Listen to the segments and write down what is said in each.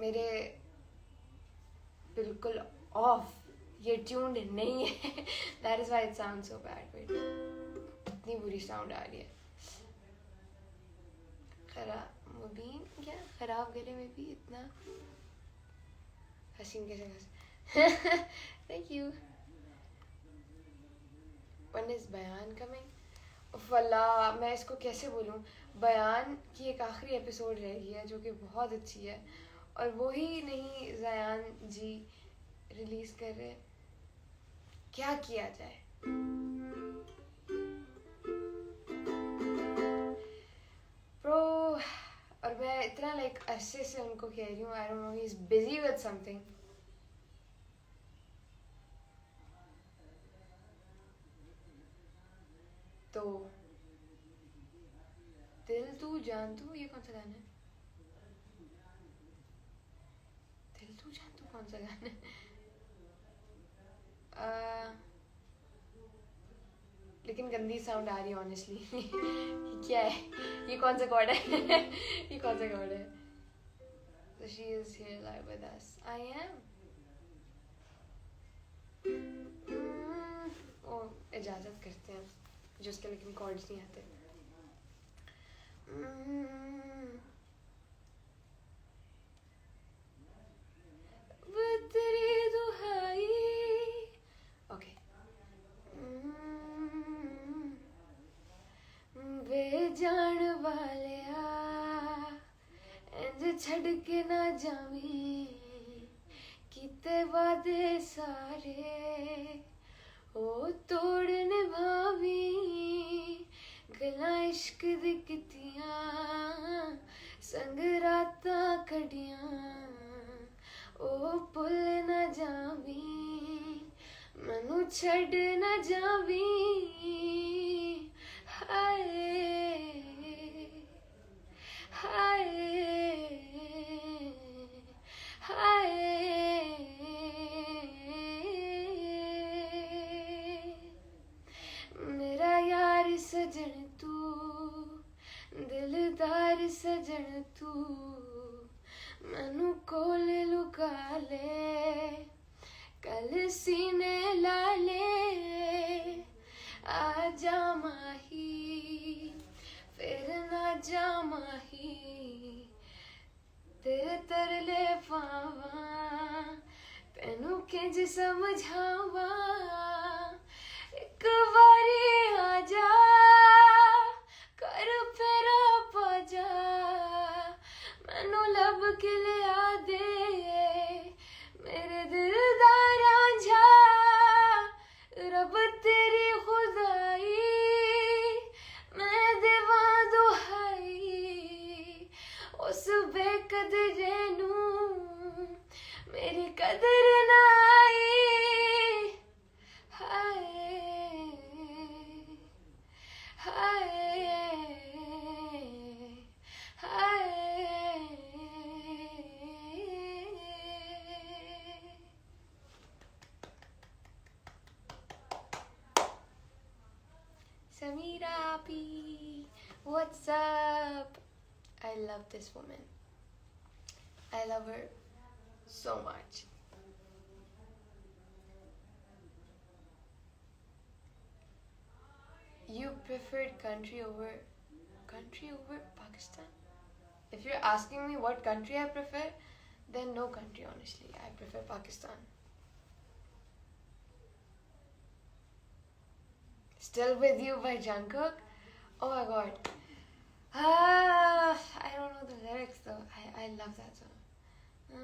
मेरे बिल्कुल ऑफ, ये ट्यून्ड नहीं है. That is why it sound so bad. Wait, इतनी बुरी साउंड आ रही है. खराब मुबीन क्या खराब गले में भी इतना हसीन कैसे हंस. Thank you. वन इज बयान कमिंग. वल्ला मैं इसको कैसे बोलूँ. बयान की एक आखिरी एपिसोड रह गई है जो कि बहुत अच्छी है, और वही नहीं ज़यान जी रिलीज कर रहे. क्या किया जाए. प्रो, और मैं इतना लाइक अरसे से उनको कह रही हूँ. I don't know, he is busy with something. तो दिल तू जान तू, ये कौन सा गाना है. दिल तू जान तू कौन सा गाना है. लेकिन गंदी साउंड आ रही है ऑनेस्टली. क्या है ये, कौन सा कॉर्ड है. ये कौन सा कॉर्ड है. So she is here live with us. I am. ओ इजाज़त करते हैं जो उसके लेकिन कॉर्ड्स नहीं आते. तेरी दुहाई. ओके. बेजान वालिया इंज छड़ के ना जावी, किते वादे सारे ओ तोड़ निभावी. गल्लां इश्क दी कीतियां संग रातां कढ़ियां, ओ भुल ना जावी मैनू छड़ ना जावी. हाय हाय हाय. मेरा यार सजन तू, दिलदार सजन तू, मैनू कोल लुका ले, कल सीने ला ले. आजा माही फिर ना जा माही, तेरे तरले पावा तेनू किंज समझावा. एक बारी आजा कर फेरा पाजा, मैनू लब के लिया दे मेरे दिलदार रांझा. रब तेरी खुदाई मैं देवा दुहाई, उस बेकदरे नू मेरी कदर ना आई. हाय हाय हाय. Samira Api, what's up? I love this woman. I love her so much. You preferred country over Pakistan? If you're asking me what country I prefer, then no country, honestly. I prefer Pakistan. Still with You by Jungkook. Oh my god. I don't know the lyrics though. I love that song. I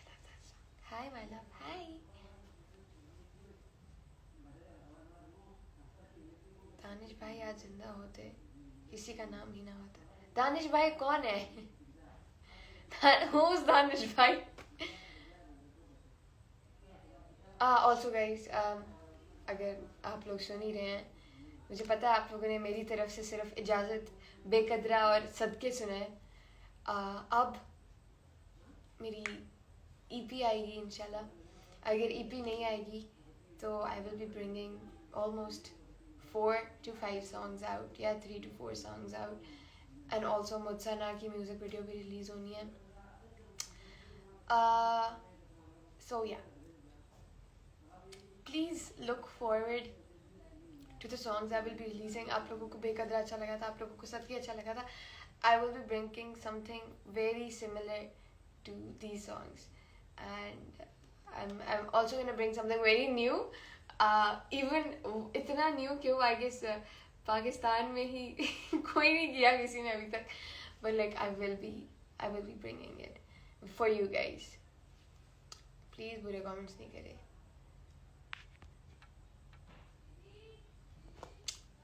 love that song. Hi my love. Hi. Danish भाई आज जिंदा होते किसी का नाम ही ना होता. दानिश भाई कौन है. Who's दानिश भाई. Also guys, अगर आप लोग सुन ही रहे हैं, मुझे पता है आप लोगों ने मेरी तरफ से सिर्फ इजाज़त, बेकदरा और सदके सुने. अब मेरी EP आएगी इंशाल्लाह. अगर EP नहीं आएगी तो I will be bringing almost 4 to 5 songs out या 3 to 4 songs out. And also मुझसे ना की म्यूजिक वीडियो भी रिलीज होनी है. So yeah, please look forward to the songs I will be releasing. आप लोगों को बेकदर अच्छा लगा था, आप लोगों को सत्य अच्छा लगा था. I will be bringing something very similar to these songs, and I'm also gonna bring something very new. Even इतना new क्यों, I guess पाकिस्तान में ही कोई नहीं किया किसी ने अभी तक, but like I will be bringing it for you guys. Please बुरे comments नहीं करे.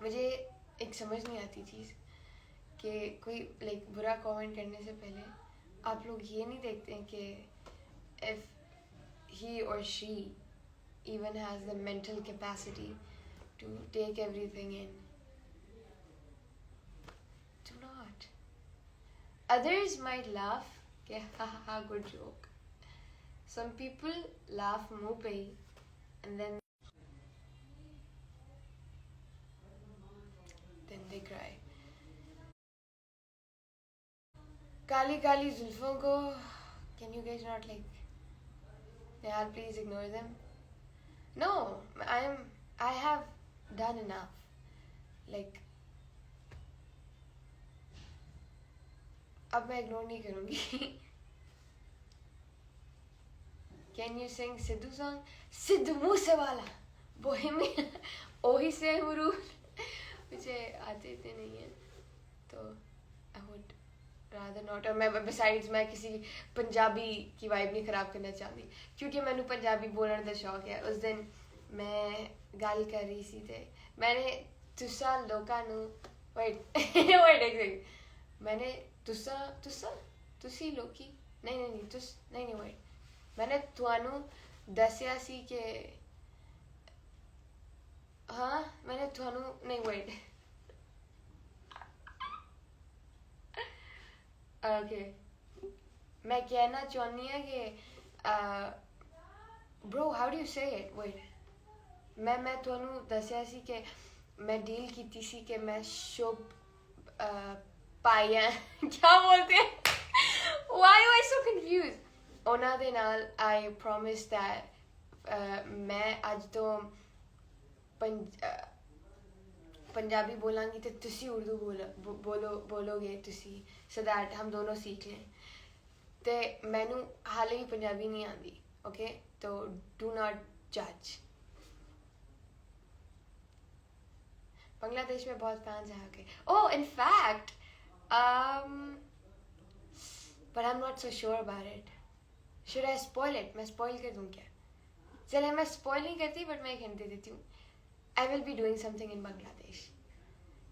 मुझे एक समझ नहीं आती चीज़ कि कोई लाइक बुरा कमेंट करने से पहले आप लोग ये नहीं देखते हैं कि if he or she even has the mental capacity to take everything in. Do not. Others might laugh कि ha ha ha good joke. Some people laugh मुंह पे ही and then they cry. Kali Kali जुल्फों को can you guys not like यार please ignore them. No, I have done enough. Like अब मैं ignore नहीं करूँगी. Can you sing Sidhu song? Sidhu Moosewala Bohemia ओही से हुरूर. मुझे आते इतने नहीं हैं तो I would rather not. और मैं besides मैं किसी पंजाबी की वाइब नहीं ख़राब करना चाहती क्योंकि मैंने पंजाबी बोलने का शौक है. उस दिन मैं गल कर रही सी थे मैंने तुसा लोकां नू wait wait एक second. मैंने तुसी लोकी नहीं तुस नहीं wait मैंने तुहानू दसिया सी के हाँ मैंने तुहानू नहीं wait okay मैं कहना चाहनी है कि bro how do you say it wait मैं तुहानू दसिया सी के मैं डील कीती सी कि मैं शुभ पाया क्या बोलते हैं why am I so confused. ਉਹਨਾਂ ਦੇ ਨਾਲ I promise that मैं ਅੱਜ ਤੋਂ पंजाबी बोलांगी तो तुसी उर्दू बोलोगे तुसी so that हम दोनों सीख लें. ते मैनू हाले भी पंजाबी नहीं आती ओके तो do not judge. बांग्लादेश में बहुत फैंस हैं okay. Oh in fact but I'm not so sure about it. Should I spoil it? मैं spoil कर दूँ क्या? चले मैं spoil नहीं करती but मैं एक hint दे देती हूँ. I will be doing something in Bangladesh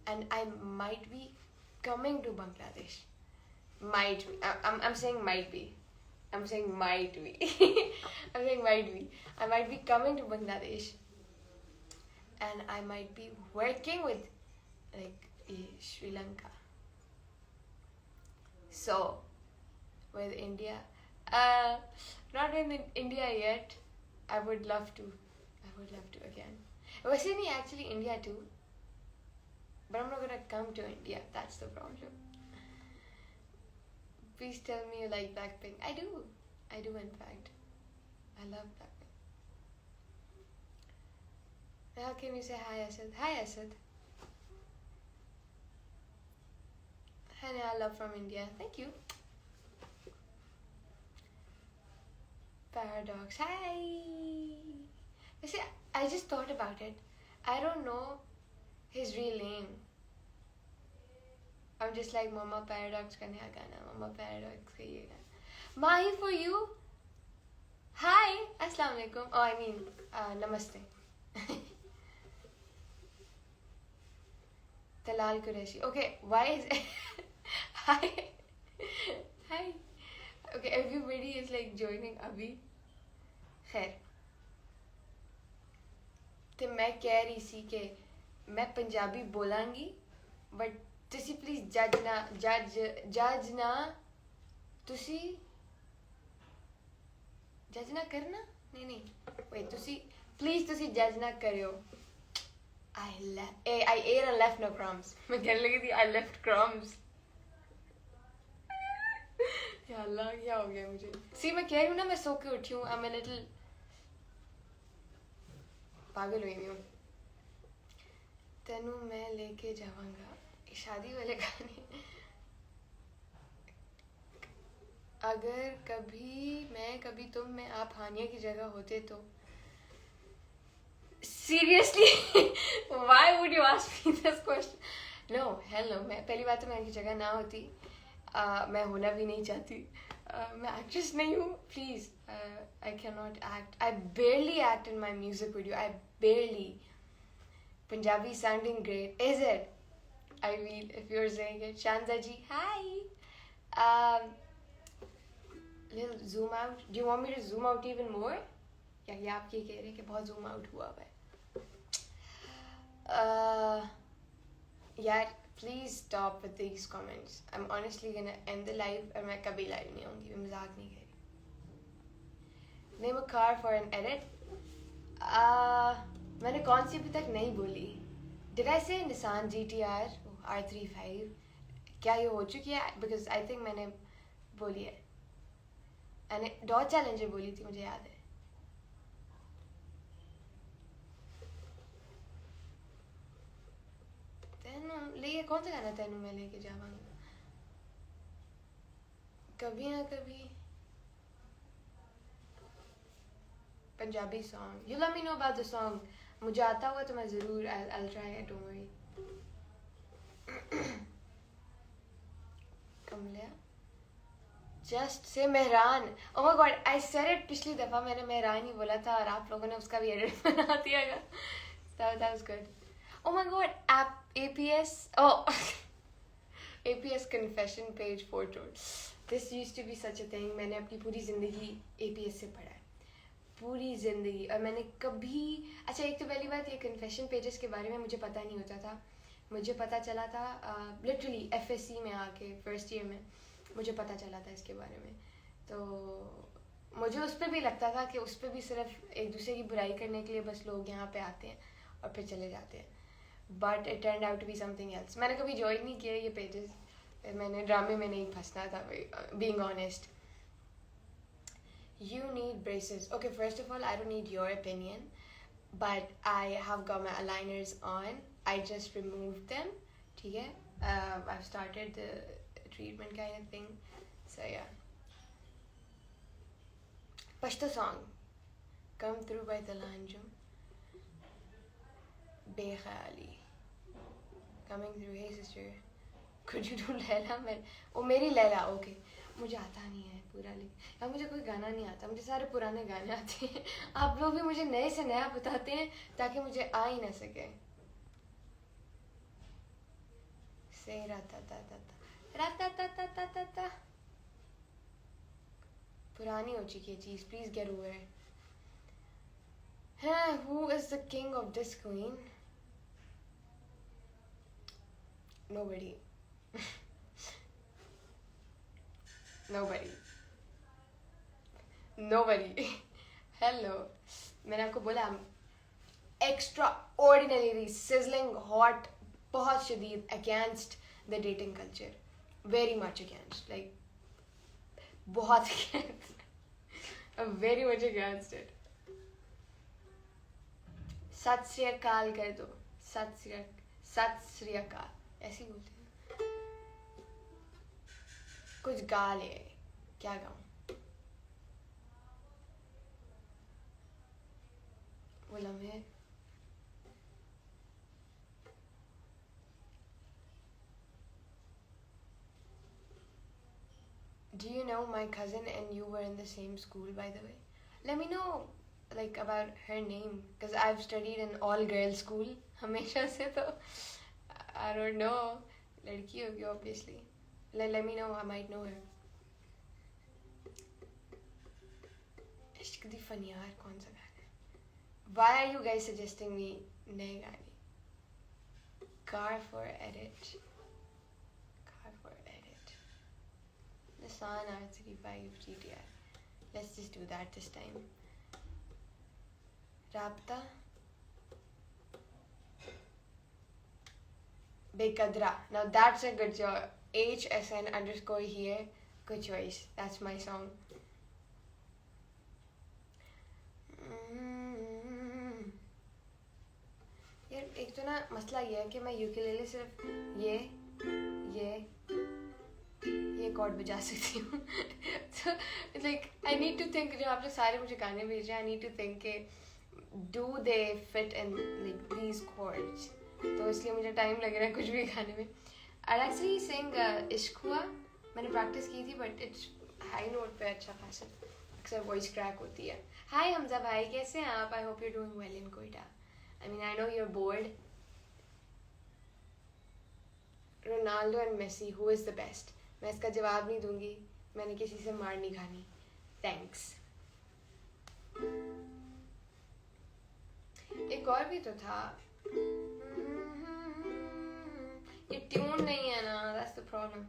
and I might be coming to Bangladesh. Might be. I'm saying might be. I'm saying might be. I'm saying might be. I might be coming to Bangladesh and I might be working with like Sri Lanka. So with India, not in India yet. I would love to again. वैसे नहीं actually India too, but I'm not gonna come to India. That's the problem. Please tell me you like Blackpink. I do in fact. I love Blackpink. How can you say hi Asad? Hi Asad. Hi love from India. Thank you. Paradox. Hi. See, I just thought about it. I don't know his real name. I'm just like Mama Paradox का नया गाना, Mama Paradox का ये गाना. Mahi for you. Hi. Assalamu alaikum. Oh, I mean, namaste. Talal Qureshi. Okay, why is hi. Hi. Okay, everybody is like joining Abhi. खैर तो मैं कह रही सी कि मैं पंजाबी बोलांगी बट तुसी प्लीज जज ना तुसी जज ना करना नहीं वही तुसी प्लीज तुसी जज ना करियो. I ate and left no crumbs. मैं कहने लगी थी I left crumbs. या अल्लाह क्या हो गया मुझे. See मैं कह रही हूँ ना मैं सो के उठी हूँ. I'm a little पागल हुई हूँ. तेनू मैं लेके जाऊंगा. शादी वाले गाने. अगर कभी तुम में आप हानिया की जगह होते तो. Seriously, why would you ask me this question? No, hell no. मैं पहली बात तो मैं उनकी जगह ना होती. मैं होना भी नहीं चाहती. मैं एक्ट्रेस नहीं हूँ. Please, I cannot act. I barely act in my music video. I barely. Punjabi sounding great, is it? I mean, if you're saying it, Shanza ji, hi. Little zoom out. Do you want me to zoom out even more? या ये आप ये कह रहे हैं कि बहुत zoom out हुआ हुआ है. यार please stop with these comments. I'm honestly gonna end the live और मैं कभी live नहीं आऊँगी. मैं मजाक नहीं कर रही. Name a car for an edit. मैंने कौन सी अभी तक नहीं बोली. Did I say Nissan GTR R35? क्या ये हो चुकी है? Because I think मैंने बोली है. मैंने Dodge Challenger बोली थी, मुझे याद है. ले कौन सा गाना तेनू मैं लेके जावांगा. कभी ना कभी. Punjabi song. You let me know about the song. मुझे आता हुआ तो मैं ज़रूर I'll try it. Don't worry. Kamaliya. Just say Mehran. Oh my god, I said it पिछली दफ़ा मैंने मेहरान ही बोला था और आप लोगों ने उसका भी edit बना दिया था. That was good. Oh my god, APS. Oh, APS confession page photo. This used to be such a thing. मैंने अपनी पूरी ज़िंदगी APS से पढ़ा है. पूरी ज़िंदगी. और मैंने कभी. अच्छा एक तो पहली बात ये confession pages के बारे में मुझे पता नहीं होता था. मुझे पता चला था literally FSC में आके first year में मुझे पता चला था इसके बारे में. तो मुझे उस पर भी लगता था कि उस पर भी सिर्फ एक दूसरे की बुराई करने के लिए बस लोग यहाँ पे आते हैं और फिर चले जाते हैं. But it turned out to be something else. मैंने कभी join नहीं किया ये pages. मैंने ड्रामे में नहीं फंसना था. Being honest. You need braces. Okay, first of all, I don't need your opinion. But I have got my aligners on. I just removed them. ठीक है? I've started the treatment kind of thing. So yeah. Pashto song. Come through by Talanjum. Bekhali. Coming through. Hey sister. Could you do Laila? ओ मेरी Laila. Okay. मुझे आता नहीं है पूरा लिख. यार मुझे कोई गाना नहीं आता. मुझे सारे पुराने गाने आते हैं. आप लोग भी मुझे नए से नया बताते हैं ताकि मुझे आ ही ना सके. Say ra-ta-ta-ta-ta-ta. पुरानी हो चुकी है चीज़. Please get over it. Who is the king of this queen? Nobody. Nobody. Hello. मैंने आपको बोला extraordinarily sizzling hot, बहुत शदीद against the dating culture. Very much against. Like बहुत against. I'm very much against it. सत श्री अकाल कर दो. सत श्री अकाल ऐसे ही बोलते हैं. कुछ गा ले. क्या गाऊं? वो लम्हे. Do you know my cousin and you were in the same school, by the way? Let me know like about her name because I've studied in all girls school. हमेशा से तो I don't know. लड़की होगी obviously. Let me know. I might know her. इश्क दी फनियार कौन सा गाना है? Why are you guys suggesting me नए गाने? Car for edit. Nissan R35 GTR. Let's just do that this time. Rabta. Bekadra. Now that's a good job. HSN_ here. Good choice. That's my song. यार एक तो ना मसला ये है कि मैं यूकेलेले सिर्फ ये कॉर्ड बजा सकती हूँ. So like I need to think. जो आप लोग सारे मुझे गाने भेज रहे हैं, I need to think कि do they fit in like these chords. तो इसलिए मुझे टाइम लग रहा है कुछ भी गाने में. I'd actually sing इश्क हुआ. मैंने प्रैक्टिस की थी बट इट्स हाई नोट पे अच्छा खासा अक्सर वॉइस क्रैक होती है. हाय हमजा भाई, कैसे हैं आप? I hope you doing well in Quetta. I mean, I know you're bored. Ronaldo and Messi, who is the best? मैं इसका जवाब नहीं दूंगी. मैंने किसी से मार नहीं खानी. Thanks. एक और भी तो था. ये ट्यून नहीं है ना. That's the problem.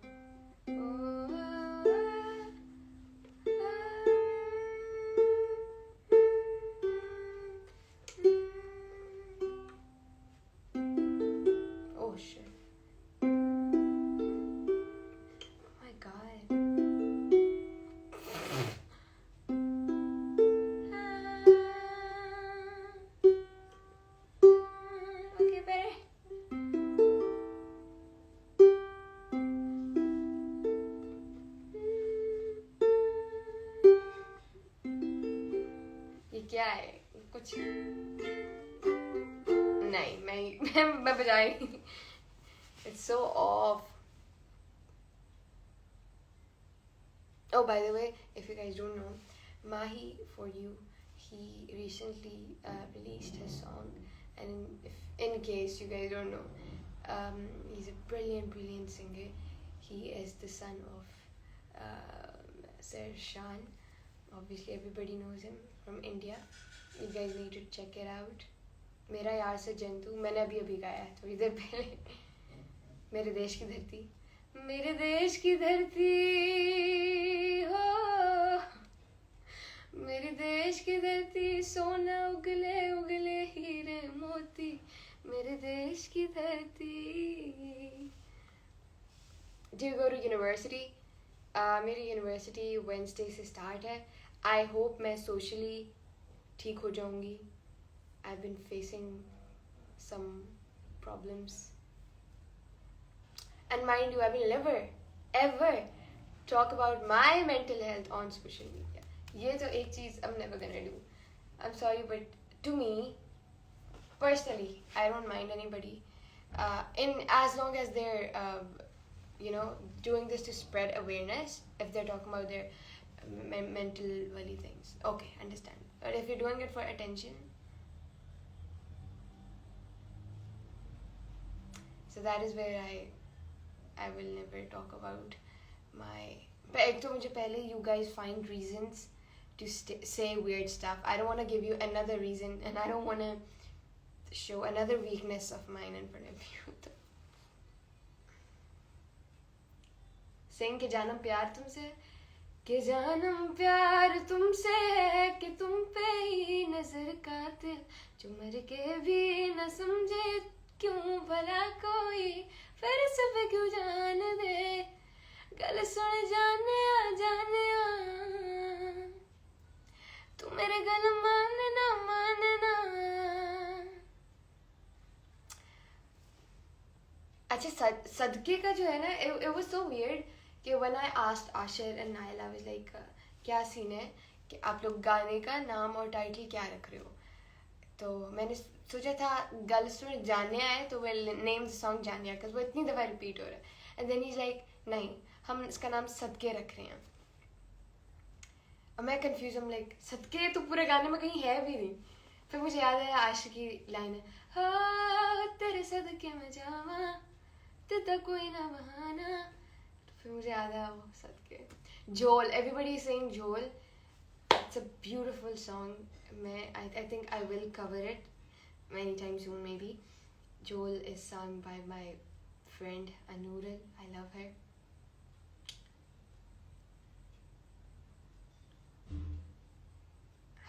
क्या है कुछ नहीं. मैं बजाई. It's so off. Oh, by the way, if you guys don't know, Mahi For You, he recently released his song, and in case you guys don't know, he's a brilliant singer. He is the son of Sir Shan. Obviously everybody knows him from India. You guys need to check it out. मेरा यार से जंतु मैंने अभी गाया है थोड़ी देर पहले. मेरे देश की धरती, मेरे देश की धरती हो, मेरे देश की धरती, सोना उगले उगले हीरे मोती, मेरे देश की धरती. Do you go to university? मेरी यूनिवर्सिटी वेंसडे से स्टार्ट है. आई होप मैं सोशली ठीक हो जाऊंगी. I have been facing some problems and mind you, I will never ever talk about my mental health on social media. ये तो एक चीज़ I'm never gonna do. I'm sorry, but to me personally, I don't mind anybody in as long as they're doing this to spread awareness. If they're talking about their mental wali things, okay, understand. But if you're doing it for attention, so that is where I will never talk about my. But ek to mujhe pehle you guys find reasons to say weird stuff. I don't want to give you another reason, and I don't want to show another weakness of mine in front of you. Sing के जानम प्यार तुमसे, के जानम प्यार तुमसे है कि तुम पे ही नजर कातिल, जो मर के भी न समझे क्यों भला कोई, फिर सब क्यों जान दे, गल सुन जाने आ तू मेरे गल मानना. अच्छा सदके का जो है ना, it was so weird कि when I asked Ashir and Naila, I was like क्या सीन है कि आप लोग गाने का नाम और टाइटल क्या रख रहे हो. तो मैंने सोचा था गल सुन जानिया है तो we'll name the song जानिया, because वो इतनी दफ़ा रिपीट हो रहा है. and then he's like नहीं, हम इसका नाम सदके रख रहे हैं. और मैं कंफ्यूज, हम लाइक सदके तो पूरे गाने में कहीं है भी नहीं. फिर मुझे याद है आशिक की लाइन है, हाँ तेरे सदके में जावा तेरा कोई ना बहाना. फिर मुझे याद है वो सदके. झोल, everybody is saying झोल. It's a beautiful song. I think I will cover it many times soon maybe. Joel is sung by my friend Anuril. I love her.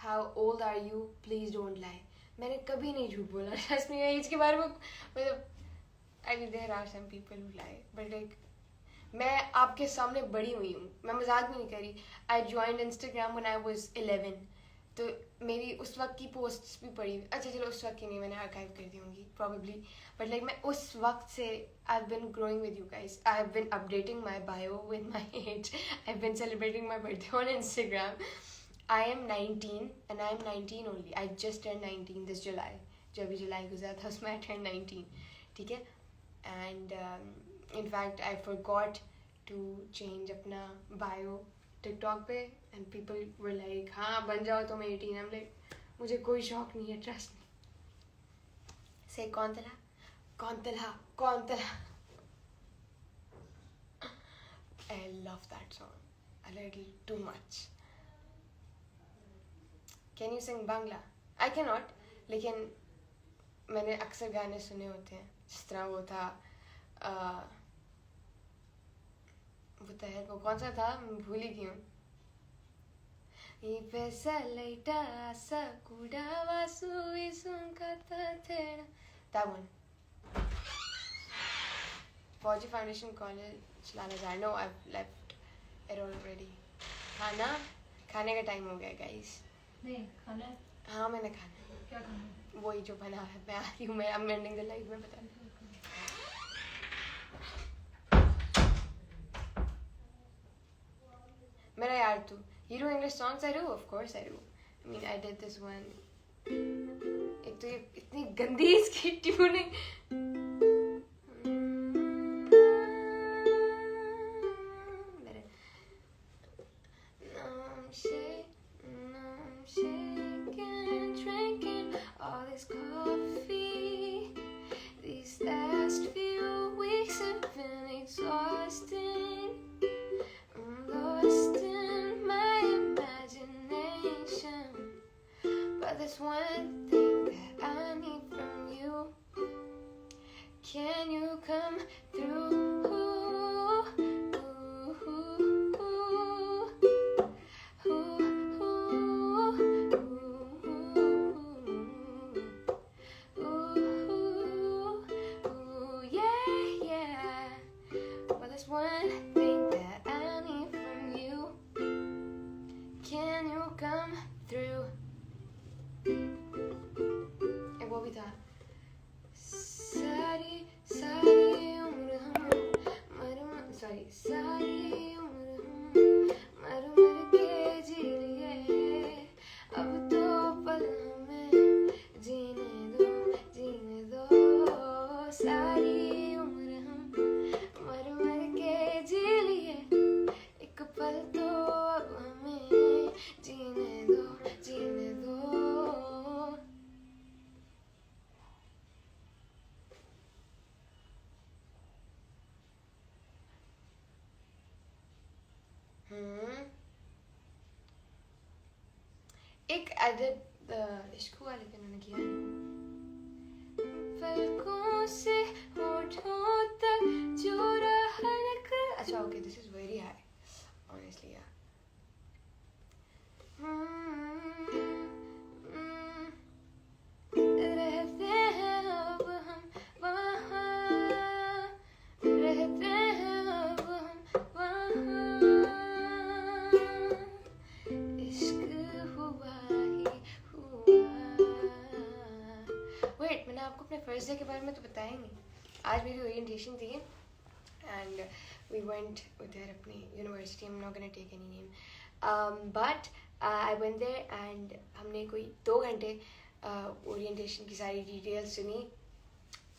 How old are you? Please don't lie. मैंने कभी नहीं झूठ बोला. Trust me, as के बारे में मतलब I mean, there are some people who lie, but like मैं आपके सामने बड़ी हुई हूँ, मैं मजाक भी नहीं कर रही. I joined Instagram when I was 11. तो मेरी उस वक्त की पोस्ट्स भी पड़ी. अच्छा चलो उस वक्त की नहीं, मैंने आर्काइव कर दी होंगी probably. But like मैं उस वक्त से I've been growing with you guys. I've been updating my bio with my age. I've been celebrating my birthday on Instagram. I am 19 and I am 19 only. I just turned 19 this July. जो अभी जुलाई गुजरा था उसमें I turned 19. ठीक है. And in fact I forgot to change अपना bio TikTok पे and people were like हाँ बन जाओ तुम 18. I'm like मुझे कोई शौक नहीं है, trust me. Say कौन तला कौन तला कौन तला. I love that song a little too much. Can you sing Bangla? I cannot. लेकिन मैंने अक्सर गाने सुने होते हैं जिस तरह वो था वो तो है, वो कौन सा था मैं भूल ही गई हूँ. Y pesaleita sakura sui sunkatatera. That one. Fauji Foundation College Lanajar. No, I've left it already. खाने का टाइम हो गया guys. नहीं खाना है. हाँ मैंने खाना है. क्या खाना है? वही जो बना है. मैं आ रही हूँ. मैं I'm ending the live में बता. मेरा यार तू You do English songs? I do, of course I do. I mean, I did this one. एक तो ये इतनी गंदी इसकी tuning. I'm shaking, drinking all this coffee. These last few weeks have been exhausting. I'm lost in my imagination, but there's one thing that I need from you. Can you come through? One thing that I need from you. Can you come through? And what we thought? Sari sari umr hum sorry sari umr hum mar ke ji liye ab to pal hमें जीने दो सारी उम्र हम मर के जी लिए एक पल तो अब हमें जीने दो. एक एडिट इश्क हुआ लेकिन उन्होंने किया नहीं. पलकों से होठों तक जो रहलक. अच्छा okay this is very high honestly यार. रहते हैं अब हम वहाँ, रहते हैं अब हम वहाँ. इश्क हुआ ही हुआ. वेट मैंने आपको अपने फर्स्ट डे के बारे में तो बताया ही नहीं. आज मेरी ओरिएंटेशन थी एंड वी वेंट उधर अपनी university. I am not gonna take any name but I went there and हमने कोई 2 घंटे ओरिएंटेशन की सारी डिटेल्स सुनी.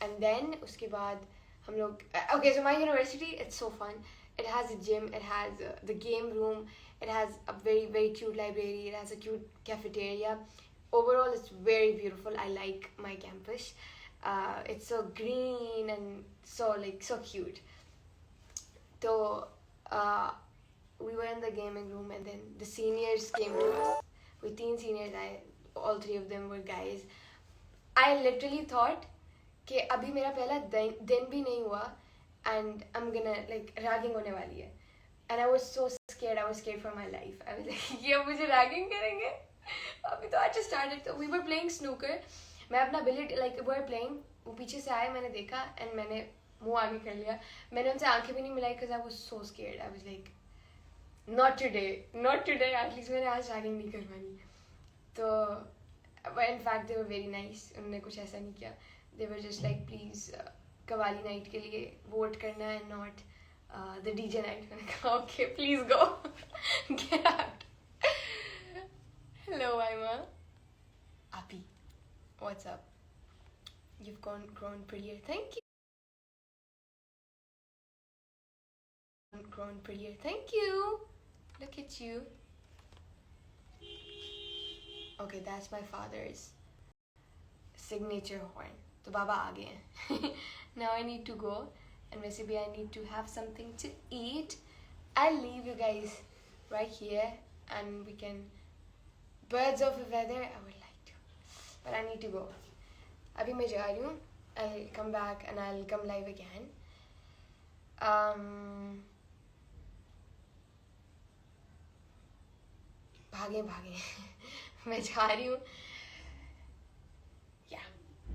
एंड देन उसके बाद हम लोग okay so my university it's so fun. It has a gym, it has the game room, it has a very cute library, it has a cute cafeteria. Overall it's very beautiful. I like my campus. It's so green and so cute. So we were in the gaming room and then the seniors came to us. With 3 seniors, all 3 of them were guys. I literally thought कि अभी मेरा पहला दिन भी नहीं हुआ and I'm gonna like ragging होने वाली है. And I was so scared. I was scared for my life. I was like ये मुझे ragging करेंगे. अभी तो I just started. So we were playing snooker. मैं अपना billiard like we were playing वो पीछे से आए, मैंने देखा एंड मैंने मुंह आगे कर लिया, मैंने उनसे आंखें भी नहीं मिलाई because I was so scared. I was like not today at least मैंने आज रैगिंग नहीं करवानी. तो in fact they were very nice, उन्होंने कुछ ऐसा नहीं किया. They were just like please qawwali night के लिए वोट करना है, नॉट द डीजे नाइट. मैंने कहा okay please go get out. Hello Aima. Api, what's up? You've grown prettier. Thank you. Grown prettier. Thank you. Look at you. Okay, that's my father's signature horn. तो बाबा आ गए हैं. Now I need to go, and वैसे भी I need to have something to eat. I'll leave you guys right here, and we can birds of a feather. I would like to, but I need to go. अभी मैं जा रही हूँ. I'll come back and I'll come live again. भागे मैं जा रही हूँ.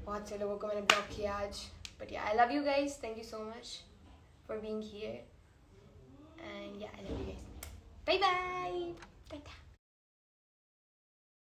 बहुत से लोगों को मैंने ब्लॉक किया आज, but yeah, I love you guys. Thank you so much for being here, and yeah, I love you guys. Bye bye.